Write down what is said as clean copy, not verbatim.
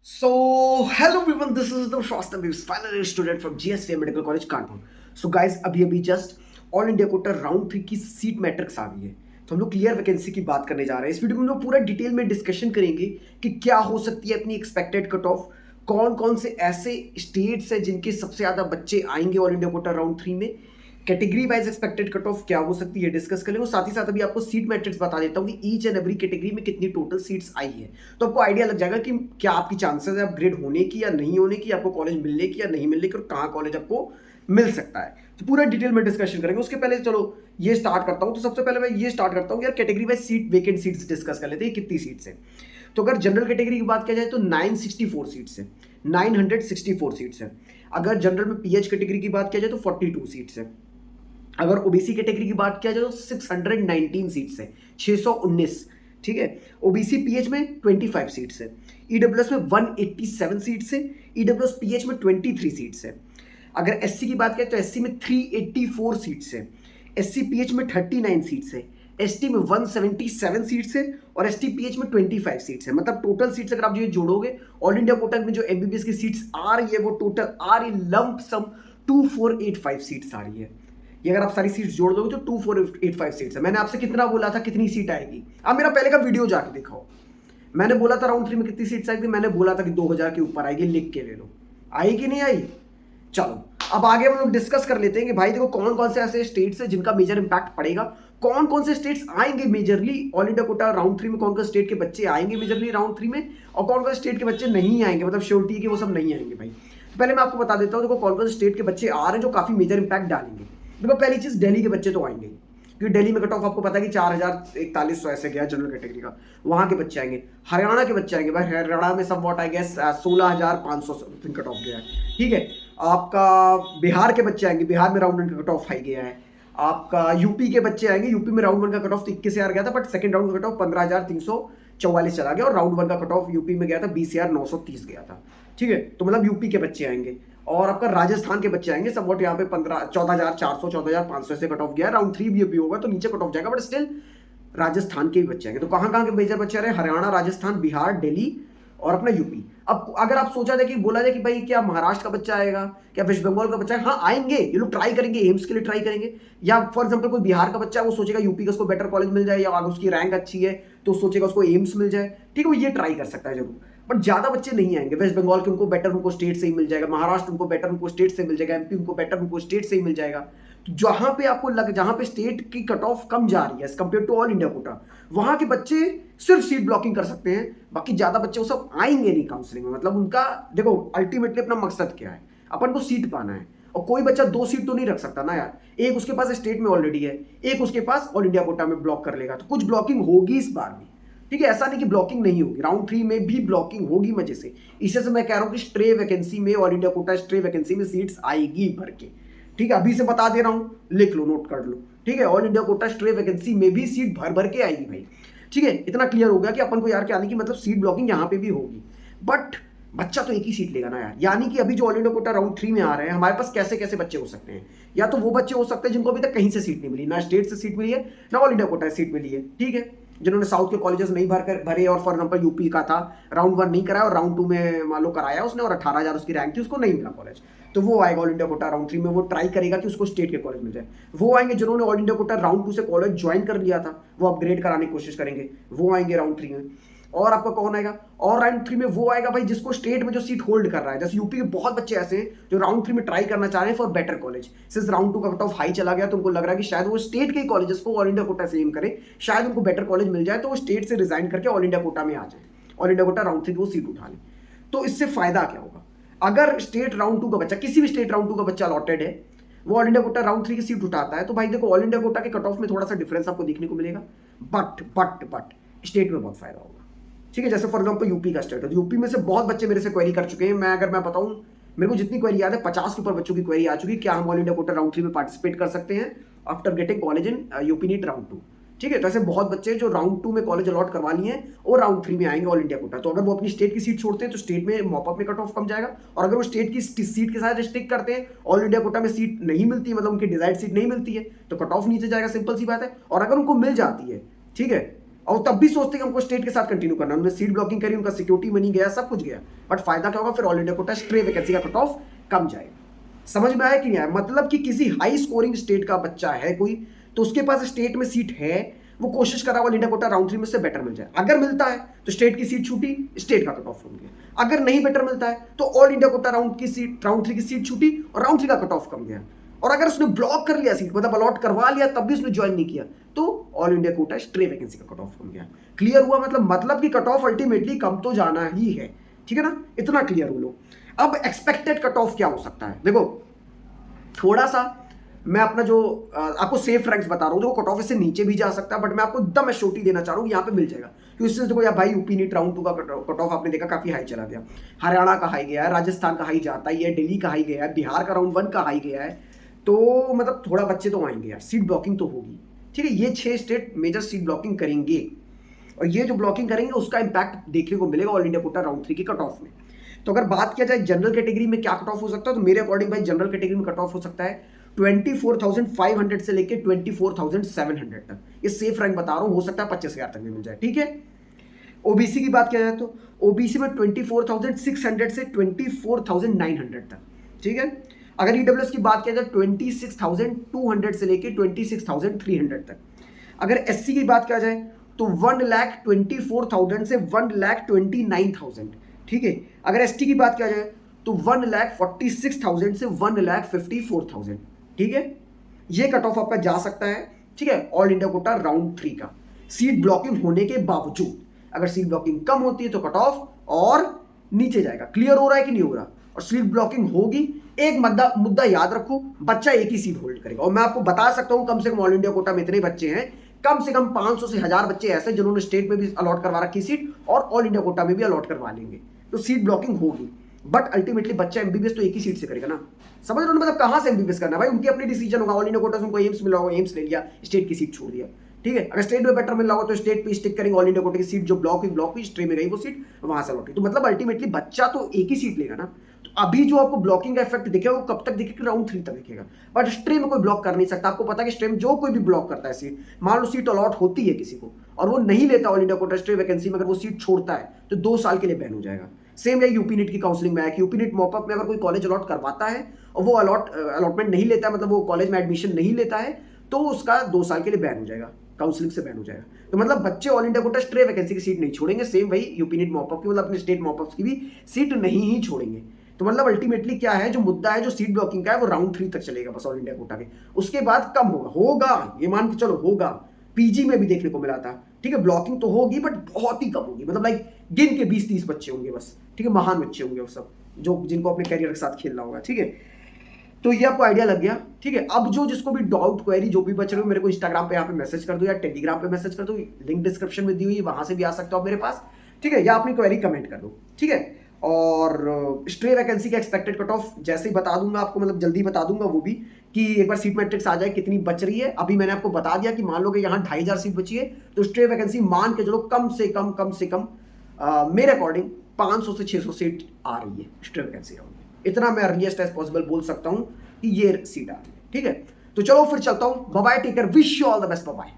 Hello everyone, this is the Shostam Beeves, final year student from GSV Medical College, Kanpur. Guys, अभी just all India Kota round 3 की seat matrix आ गई है। तो हम लोग clear vacancy की बात करने जा रहे हैं। इस वीडियो में हम लोग पूरा डिटेल में डिस्कशन करेंगे कि क्या हो सकती है अपनी एक्सपेक्टेड कट ऑफ, कौन कौन से ऐसे स्टेट्स हैं जिनके सबसे ज़्यादा बच्चे आएंगे ऑल इंडिया कोटा राउंड 3 में, category wise expected cut off क्या हो सकती है, डिस्कस करेंगे। और साथ ही साथ अभी आपको सीट मैट्रिक्स बता देता हूँ कि ईच एंड एवरी कैटेगरी में कितनी टोटल सीट्स आई है, तो आपको आइडिया लग जाएगा कि क्या आपकी चांसेस है अपग्रेड होने की या नहीं होने की, आपको कॉलेज मिलने की या नहीं मिलने की, और कहाँ कॉलेज आपको मिल सकता है। तो पूरा डिटेल में डिस्कशन करेंगे। उसके पहले चलो ये स्टार्ट करता हूँ। तो सबसे पहले मैं ये स्टार्ट करता हूँ यार, category wise seat, vacant seats discuss कर लेते हैं कितनी सीट्स है। तो अगर जनरल कैटेगरी की बात किया जाए तो 964 सीट्स है, 964 सीट्स है। अगर जनरल में पीएच कैटेगरी की बात किया जाए तो 42 सीट्स है। अगर ओबीसी कैटेगरी की बात किया जाए तो 619 सीट्स है, 619। ठीक है। ओबीसी पीएच में 25 सीट्स है, ईडब्ल्यूएस में 187 सीट्स है, ईडब्ल्यूएस पीएच में 23 सीट्स है। अगर एससी की बात करें तो एससी में 384 सीट्स है, एससी पीएच में 39 सीट्स है, एसटी में 177 सीट्स है, और एसटी पीएच में 25 सीट्स है। मतलब टोटल सीट्स अगर आप ये जोड़ोगे ऑल इंडिया कोटा में जो एमबीबीएस की सीट्स आ रही है वो टोटल आ रही लंप सम 2485 सीट्स आ रही है। ये अगर आप सारी सीट्स जोड़ दोगे तो 2485 सीट्स है। मैंने आपसे कितना बोला था कितनी सीट आएगी, आप मेरा पहले का वीडियो जाके दिखाओ। मैंने बोला था राउंड 3 में कितनी सीट्स आएगी, मैंने बोला था कि 2000 के ऊपर आएगी, लिख के ले लो। आई कि नहीं आई? चलो अब आगे हम लोग डिस्कस कर लेते हैं कि भाई देखो कौन कौन से ऐसे स्टेट्स है जिनका मेजर इंपैक्ट पड़ेगा, कौन कौन से स्टेट्स आएंगे majorly all India Kota round 3 में, कौन कौन स्टेट के बच्चे आएंगे मेजरली राउंड 3 में, और कौन कौन स्टेट के बच्चे नहीं आएंगे, मतलब श्योरिटी है कि वो सब नहीं आएंगे भाई। तो पहले मैं आपको बता देता हूँ देखो कौन कौन से स्टेट के बच्चे आ रहे हैं जो काफी मेजर इंपैक्ट डालेंगे। देखो पहली चीज दिल्ली के बच्चे तो आएंगे, क्योंकि दिल्ली में कट ऑफ आपको पता है कि 4041 ऐसे गया जनरल कैटेगरी का, वहां के बच्चे आएंगे। हरियाणा के बच्चे आएंगे भाई, हरियाणा में सब what I guess 16,500 something cut off गया है। ठीक है। आपका बिहार के बच्चे आएंगे, बिहार में राउंड 1 का कट ऑफ आई गया है। आपका यूपी के बच्चे आएंगे, यूपी में राउंड 1 का कट ऑफ 21,000 गया था, बट सेकंड राउंड का कट ऑफ 15,344 चला गया, और राउंड 1 का कट ऑफ यूपी में गया था 20,930 गया था। ठीक है। तो मतलब यूपी के बच्चे आएंगे। और आपका राजस्थान के बच्चे आएंगे सब वोट यहाँ पे 14,400 14,500 से कट ऑफ गया है। राउंड 3 भी होगा तो नीचे कट ऑफ जाएगा, बट स्टिल राजस्थान के भी बच्चे आएंगे। तो कहाँ कहाँ के मेजर बच्चे आ रहे हैं? हरियाणा, राजस्थान, बिहार, दिल्ली और अपना यूपी। अब अगर आप सोचा जाए कि बोला जाए कि भाई क्या महाराष्ट्र का बच्चा आएगा, क्या वेस्ट बंगाल का बच्चा है, हाँ आएंगे, ये लोग ट्राई करेंगे, एम्स के लिए ट्राई करेंगे। या फॉर एग्जांपल कोई बिहार का बच्चा है वो सोचेगा यूपी का उसको बेटर कॉलेज मिल जाए, या अगर उसकी रैंक अच्छी है तो सोचेगा उसको एम्स मिल जाए। ठीक है, वो ये ट्राई कर सकता है जरूर, बट ज्यादा बच्चे नहीं आएंगे। वेस्ट बंगाल के उनको बेटर उनको स्टेट से ही मिल जाएगा, महाराष्ट्र उनको बेटर उनको स्टेट से मिल जाएगा, एमपी उनको बेटर उनको स्टेट से ही मिल जाएगा। तो जहां पे आपको जहां पे स्टेट की कट ऑफ कम जा रही है as compared to all India quota, वहां के बच्चे सिर्फ सीट ब्लॉकिंग कर सकते हैं, बाकी ज्यादा बच्चे वो सब आएंगे नहीं काउंसलिंग में। मतलब उनका देखो अल्टीमेटली अपना मकसद क्या है, अपन को सीट पाना है। और कोई बच्चा 2 सीट तो नहीं रख सकता ना यार, एक उसके पास स्टेट में ऑलरेडी है, एक उसके पास ऑल इंडिया कोटा में ब्लॉक कर लेगा, तो कुछ ब्लॉकिंग होगी इस बार भी। ठीक है, ऐसा नहीं कि ब्लॉकिंग नहीं होगी, राउंड 3 में भी ब्लॉकिंग होगी मजे से। इससे मैं कह रहा हूं कि स्ट्रे वैकेंसी में all India Kota stray vacancy में सीट्स आएगी भर के। ठीक है, अभी से बता दे रहा हूं, लिख लो, नोट कर लो। ठीक है, all India Kota stray vacancy में भी सीट भर भर के आएगी भाई। ठीक है, इतना क्लियर हो गया कि अपन को यार क्या आने की मतलब सीट ब्लॉकिंग यहां पे भी होगी, बट बच्चा तो एक ही सीट लेगा ना यार। यानी कि अभी जो ऑल इंडिया कोटा राउंड 3 में आ रहे हैं हमारे पास कैसे कैसे बच्चे हो सकते हैं, या तो वो बच्चे हो सकते हैं जिनको अभी तक कहीं से सीट नहीं मिली, ना स्टेट से सीट मिली है ना ऑल इंडिया कोटा से सीट मिली है। ठीक है, जिन्होंने साउथ के कॉलेजेस नहीं भरे, और फॉर एग्जांपल यूपी का था, राउंड 1 नहीं कराया और राउंड 2 में मान लो कराया उसने और 18,000 उसकी रैंक थी, उसको नहीं मिला कॉलेज, तो वो आएगा ऑल इंडिया कोटा राउंड 3 में, वो ट्राई करेगा कि उसको स्टेट के कॉलेज मिल जाए। वो आएंगे जिन्होंने ऑल इंडिया कोटा राउंड 2 से कॉलेज ज्वाइन कर लिया था, वो अपग्रेड कराने की कोशिश करेंगे, वो आएंगे राउंड 3 में। और आपका कौन आएगा? और राउंड 3 में वो आएगा भाई जिसको स्टेट में जो सीट होल्ड कर रहा है। जैसे यूपी के बहुत बच्चे ऐसे हैं जो राउंड 3 में ट्राई करना चाह रहे हैं for better college, since round 2 का कट ऑफ हाई चला गया तो उनको लग रहा है कि शायद वो स्टेट के कॉलेजेस को ऑल इंडिया कोटा से एम करें, शायद उनको बेटर कॉलेज मिल जाए, तो वो स्टेट से रिजाइन करके ऑल इंडिया कोटा में आ जाए, ऑल इंडिया कोटा राउंड 3 की वो सीट उठा लें। तो इससे फायदा क्या होगा? अगर स्टेट राउंड 2 का बच्चा, किसी भी स्टेट राउंड 2 का बच्चा अलॉटेड है, वो ऑल इंडिया कोटा राउंड 3 की सीट उठाता है, तो भाई देखो ऑल इंडिया कोटा के कट ऑफ में थोड़ा सा डिफरेंस आपको देखने को मिलेगा, बट स्टेट में बहुत फायदा होगा। ठीक है, जैसे फॉर एग्जांपल यूपी का स्टेट है, यूपी में से बहुत बच्चे मेरे से क्वेरी कर चुके हैं। मैं बताऊं, मेरे को जितनी क्वेरी याद है 50 के ऊपर बच्चों की क्वेरी आ चुकी है, क्या हम ऑल इंडिया कोटा राउंड 3 में पार्टिसिपेट कर सकते हैं after getting college in UP NEET round 2। ठीक है, तो ऐसे बहुत बच्चे जो राउंड 2 में कॉलेज अलॉट करवा लिए हैं और राउंड 3 में आएंगे ऑल इंडिया कोटा। तो अगर वो अपनी स्टेट की सीट छोड़ते हैं तो स्टेट में मॉपअप में कट ऑफ कम जाएगा, और अगर वो स्टेट की सीट के साथ स्टिक करते हैं, ऑल इंडिया कोटा में सीट नहीं मिलती है, मतलब उनकी डिजायर्ड सीट नहीं मिलती है, तो कट ऑफ नीचे जाएगा, सिंपल सी बात है। और अगर उनको मिल जाती है, ठीक है, और तब भी सोचते कि हमको स्टेट के साथ कंटिन्यू करना, उन्होंने सीट ब्लॉकिंग करी, उनका सिक्योरिटी मनी गया, सब कुछ गया, बट फायदा क्या होगा, फिर all India Kota stray vacancy का कट ऑफ कम जाएगा। समझ में आया कि नहीं आया? मतलब कि किसी हाई स्कोरिंग स्टेट का बच्चा है कोई, तो उसके पास स्टेट में सीट है, वो कोशिश कर रहा है ऑल इंडिया कोटा राउंड 3 में से बेटर मिल जाए। अगर मिलता है तो स्टेट की सीट छूटी, स्टेट का कट ऑफ कम गया। अगर नहीं बेटर मिलता है तो ऑल इंडिया कोटा राउंड 3 की सीट छूटी और राउंड 3 का कट ऑफ कम गया। और अगर उसने ब्लॉक कर लिया सीट, मतलब अलॉट करवा लिया, तब भी उसने ज्वाइन नहीं किया, तो all India Kota stray vacancy का कट ऑफ कम गया। क्लियर हुआ? मतलब कि कट ऑफ अल्टीमेटली कम तो जाना ही है, ठीक है ना? इतना क्लियर हो लो। अब एक्सपेक्टेड कट ऑफ क्या हो सकता है? देखो, थोड़ा सा मैं अपना जो आपको सेफ रैंक्स बता रहा हूँ, जो कट ऑफ इससे नीचे भी जा सकता है, बट मैं आपको एकदम एश्योरिटी देना चाह रहा हूँ यहाँ पे मिल जाएगा। क्योंकि इससे देखो यार भाई, यूपी नीट राउंड 2 का कट ऑफ आपने देखा काफी हाई चला गया, हरियाणा का हाई गया है, राजस्थान का हाई जाता ही है, दिल्ली का हाई गया है, बिहार का राउंड 1 का हाई गया है। तो मतलब थोड़ा बच्चे तो आएंगे यार, सीट ब्लॉकिंग तो होगी, ठीक है? ये 6 स्टेट मेजर सीट ब्लॉकिंग करेंगे, और ये जो ब्लॉकिंग करेंगे उसका इंपैक्ट देखने को मिलेगा ऑल इंडिया कोटा राउंड 3 की कट ऑफ में। तो अगर बात किया जाए जनरल कैटेगरी में क्या कट ऑफ हो सकता है, तो मेरे अकॉर्डिंग भाई जनरल कैटेगरी में कट ऑफ हो सकता है 24,500 से लेके 24,700 तक। ये सेफ रैंक बता रहा हूं, हो सकता है 25,000 तक भी मिल जाए, ठीक है? ओबीसी की बात किया जाए तो ओबीसी में 24,600 से 24,900 तक, ठीक है? अगर ईडब्ल्यूएस की बात किया जाए 26,200 से लेके 26,300 तक। अगर एससी की बात किया जाए तो 1,24,000 से 1,29,000, ठीक है? अगर एसटी की बात किया जाए तो 1,46,000 से 1,54,000, ठीक है? ये कट ऑफ आपका जा सकता है, ठीक है? ऑल इंडिया कोटा राउंड 3 का सीट ब्लॉकिंग होने के बावजूद। अगर सीट ब्लॉकिंग कम होती है तो कट ऑफ और नीचे जाएगा। क्लियर हो रहा है कि नहीं हो रहा? और सीट ब्लॉकिंग होगी, एक मुद्दा याद रखो, बच्चा एक ही सीट होल्ड करेगा। और मैं आपको बता सकता हूं, कम से कम ऑल इंडिया कोटा में इतने बच्चे हैं, कम से कम 500 से 1000 बच्चे ऐसे जिन्होंने स्टेट में भी अलॉट करवा रखी सीट और ऑल इंडिया कोटा में भी अलॉट करवा लेंगे। तो सीट ब्लॉकिंग होगी, बट अल्टीमेटली बच्चा एमबीबीएस तो एक ही सीट से करेगा ना। समझ रहे हो? मतलब कहां से एमबीबीएस करना है भाई, उनकी अपनी डिसीजन होगा। ऑल इंडिया कोटा से उनको एम्स मिला होगा, एम्स ले लिया, स्टेट की सीट छोड़ दिया, ठीक है? अगर स्टेट में बेटर मिल रहा होगा तो स्टेट पे स्टिक करेंगे, ऑल इंडिया कोटा की सीट जो ब्लॉक हुई स्ट्रे में गई वो सीट वहां से लौटी। तो मतलब अल्टीमेटली बच्चा तो एक ही सीट लेगा ना। तो अभी जो आपको ब्लॉकिंग का इफेक्ट दिखेगा वो कब तक दिखेगा? राउंड 3 तक दिखेगा, बट स्ट्रे में कोई ब्लॉक कर नहीं सकता। आपको पता है कि स्ट्रे में जो कोई भी ब्लॉक करता है सीट, मान लो सीट अलॉट होती है किसी को और वो नहीं लेता all India Kota stray vacancy में, अगर वो सीट छोड़ता है तो 2 साल के लिए बैन हो जाएगा। सेम है यूपी नीट की काउंसलिंग में आया कि यूपी नीट मॉपअप में अगर कोई कॉलेज अलॉट करवाता है और वो अलॉटमेंट नहीं लेता है, मतलब वो कॉलेज में एडमिशन नहीं लेता है, तो उसका 2 साल के लिए बैन हो जाएगा, काउंसलिंग से बैन हो जाएगा। तो मतलब बच्चे all India Kota stray vacancy की सीट नहीं छोड़ेंगे। सेम वही यूपी नीट मॉपअप की, मतलब अपने स्टेट मॉपअप्स की भी सीट नहीं ही छोड़ेंगे। तो मतलब अल्टीमेटली क्या है, जो मुद्दा है जो सीट ब्लॉकिंग का है वो राउंड 3 तक चलेगा बस ऑल इंडिया कोटा के, उसके बाद कम होगा ये मान के चलो होगा। पीजी में भी देखने को मिला था, ठीक है? ब्लॉकिंग तो होगी बट बहुत ही कम होगी, मतलब लाइक गिन के 20-30 बच्चे होंगे बस, ठीक है? महान बच्चे होंगे वो सब, जो जिनको अपने करियर के साथ खेलना होगा, ठीक है? तो ये आपको आइडिया लग गया, ठीक है? अब जो जिसको भी डाउट क्वेरी जो भी बच रहे हो, मेरे को इंस्टाग्राम पे यहाँ पे मैसेज कर दो या टेलीग्राम पे मैसेज कर दो, लिंक डिस्क्रिप्शन में दी हुई है, वहां से भी आ सकते हो आप मेरे पास, ठीक है? या अपनी क्वेरी कमेंट कर दो, ठीक है? और स्ट्रे वैकेंसी का एक्सपेक्टेड कट ऑफ जैसे ही बता दूंगा आपको, मतलब जल्दी बता दूंगा वो भी, कि एक बार सीट मैट्रिक्स आ जाए कितनी बच रही है। अभी मैंने आपको बता दिया कि मान लो कि यहाँ 2,500 सीट बची है, तो स्ट्रे वैकेंसी मान के चलो कम से कम मेरे अकॉर्डिंग 500 से 600 सीट आ रही है स्ट्रे वैकेंसी राउंड में। इतना मैं अर्लीस्ट एज पॉसिबल बोल सकता हूँ कि ये सीट आ रही है, ठीक है? तो चलो फिर चलता हूँ, bye bye, take care, wish you all the best, bye bye.